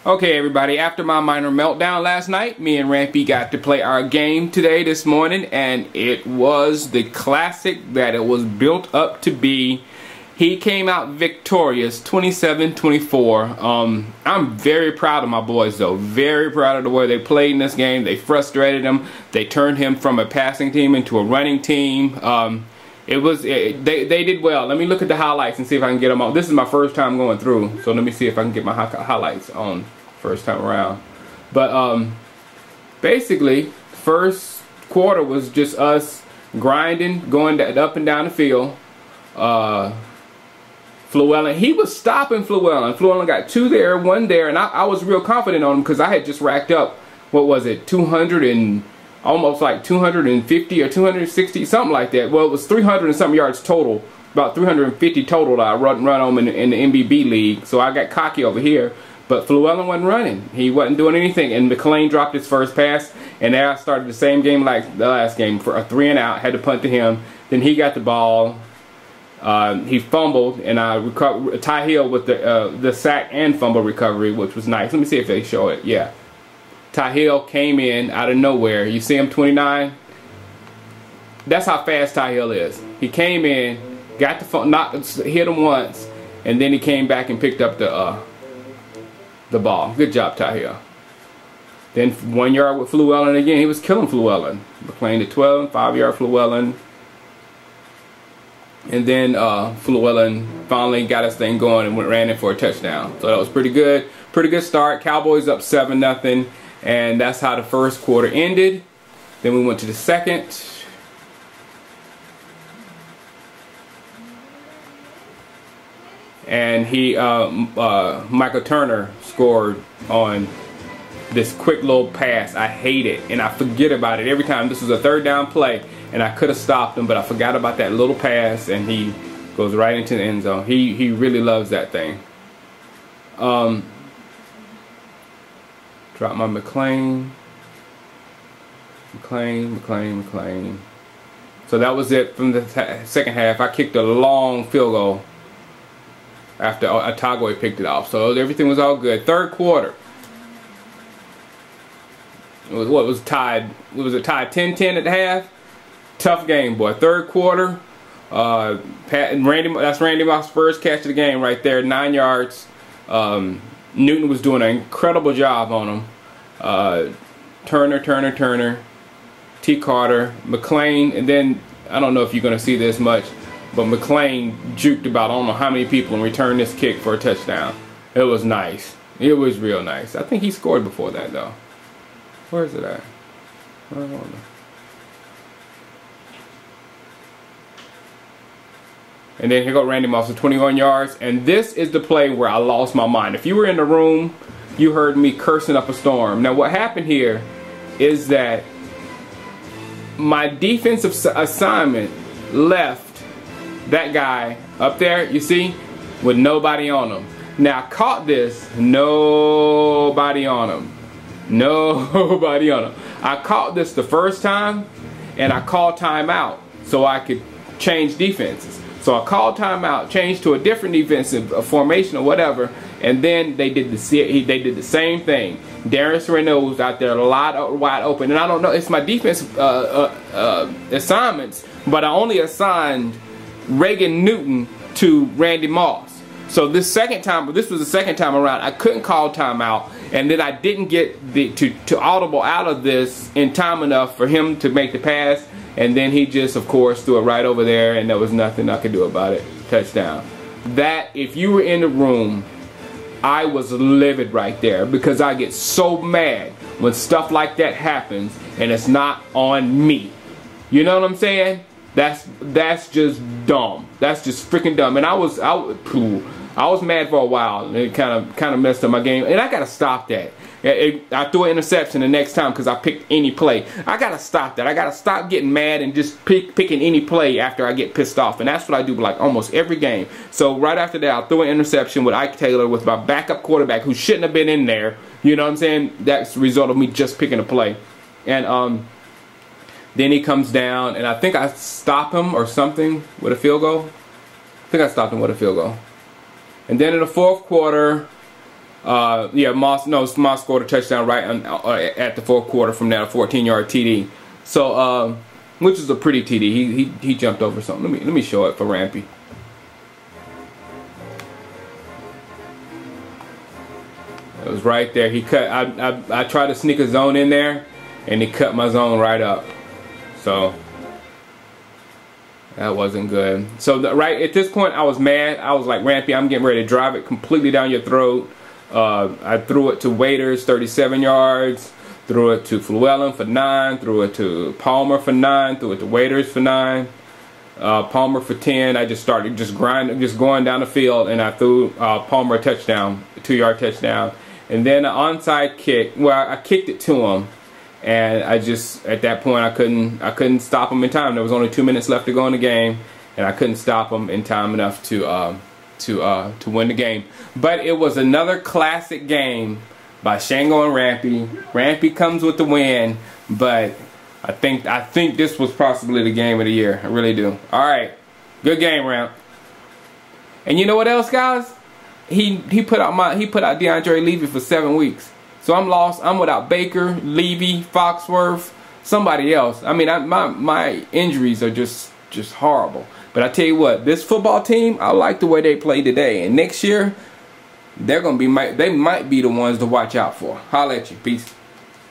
Okay, everybody, after my minor meltdown last night, me and Rampy got to play our game this morning, and it was the classic that it was built up to be. He came out victorious, 27-24. I'm very proud of my boys, though. Very proud of the way they played in this game. They frustrated him. They turned him from a passing team into a running team. They did well. Let me look at the highlights and see if I can get them on. This is my first time going through, so let me see if I can get my highlights on first time around. But basically, first quarter was just us grinding, going up and down the field. Fluellen, he was stopping Fluellen. Fluellen got 2 there, 1 there, and I was real confident on him because I had just racked up, what was it, 200 and almost like 250 or 260, something like that. Well, it was 300 and something yards total, about 350 total that I run on in the MBB league. So I got cocky over here, but Fluellen wasn't running. He wasn't doing anything, and McLean dropped his first pass, and there I started the same game like the last game for a 3 and out. Had to punt to him. Then he got the ball. He fumbled, and I recovered. Ty Hill with the sack and fumble recovery, which was nice. Let me see if they show it. Yeah. Ty Hill came in out of nowhere. You see him, 29? That's how fast Ty Hill is. He came in, got the hit him once, and then he came back and picked up the ball. Good job, Ty Hill. Then 1 yard with Fluellen again. He was killing Fluellen. McLean to 12, 5-yard Fluellen. And then Fluellen finally got his thing going and ran in for a touchdown. So that was pretty good. Pretty good start. Cowboys up 7-0. And that's how the first quarter ended. Then we went to the second. And Michael Turner scored on this quick little pass. I hate it, and I forget about it every time. This was a 3rd down play, and I could have stopped him, but I forgot about that little pass, and he goes right into the end zone. He really loves that thing. Drop my McLean. So that was it from the second half. I kicked a long field goal after Otagoe picked it off. So everything was all good. Third quarter. It was tied 10-10 at the half. Tough game, boy. Third quarter. That's Randy Moss's first catch of the game right there. 9 yards. Newton was doing an incredible job on him. Turner, T. Carter, McLean, and then I don't know if you're going to see this much, but McLean juked about I don't know how many people and returned this kick for a touchdown. It was nice. It was real nice. I think he scored before that though. Where is it at? I don't know. And then here go Randy Moss with 21 yards. And this is the play where I lost my mind. If you were in the room, you heard me cursing up a storm. Now what happened here is that my defensive assignment left that guy up there, you see, with nobody on him. Now I caught this, nobody on him. Nobody on him. I caught this the first time, and I called timeout so I could change defenses. So I called timeout, changed to a different defensive formation or whatever, and then they did the same thing. Darius Renault was out there a lot wide open, and I don't know, it's my defensive assignments, but I only assigned Reagan Newton to Randy Moss. So this was the second time around, I couldn't call timeout, and then I didn't get to audible out of this in time enough for him to make the pass. And then he just, of course, threw it right over there, and there was nothing I could do about it. Touchdown. That, if you were in the room, I was livid right there because I get so mad when stuff like that happens and it's not on me. You know what I'm saying? That's just dumb. That's just freaking dumb. And I was mad for a while, and it kind of messed up my game. And I gotta stop that. I threw an interception the next time because I picked any play. I gotta stop that. I gotta stop getting mad and just picking any play after I get pissed off. And that's what I do like almost every game. So right after that, I threw an interception with Ike Taylor with my backup quarterback who shouldn't have been in there. You know what I'm saying? That's the result of me just picking a play. And then he comes down, and I think I stop him or something with a field goal. I think I stopped him with a field goal. And then in the fourth quarter, Yeah, Moss scored a touchdown right at the fourth quarter from that, a 14-yard TD. So, which is a pretty TD. He jumped over something. Let me show it for Rampy. It was right there. He cut. I tried to sneak a zone in there, and he cut my zone right up. So that wasn't good. So right at this point, I was mad. I was like, Rampy, I'm getting ready to drive it completely down your throat. I threw it to Waiters, 37 yards. Threw it to Llewellyn for 9. Threw it to Palmer for 9. Threw it to Waiters for 9. Palmer for 10. I just started going down the field, and I threw Palmer a touchdown, a 2-yard touchdown. And then an onside kick. Well, I kicked it to him, and I just, at that point, I couldn't stop him in time. There was only 2 minutes left to go in the game, and I couldn't stop him in time enough to win the game. But it was another classic game by Shango and Rampy. Rampy comes with the win, but I think this was possibly the game of the year. I really do. All right, good game, Ramp. And you know what else, guys? He put out DeAndre Levy for 7 weeks. So I'm lost. I'm without Baker, Levy, Foxworth, somebody else. I mean, my injuries are just horrible. But I tell you what, this football team, I like the way they play today. And next year, they might be the ones to watch out for. Holla at you. Peace.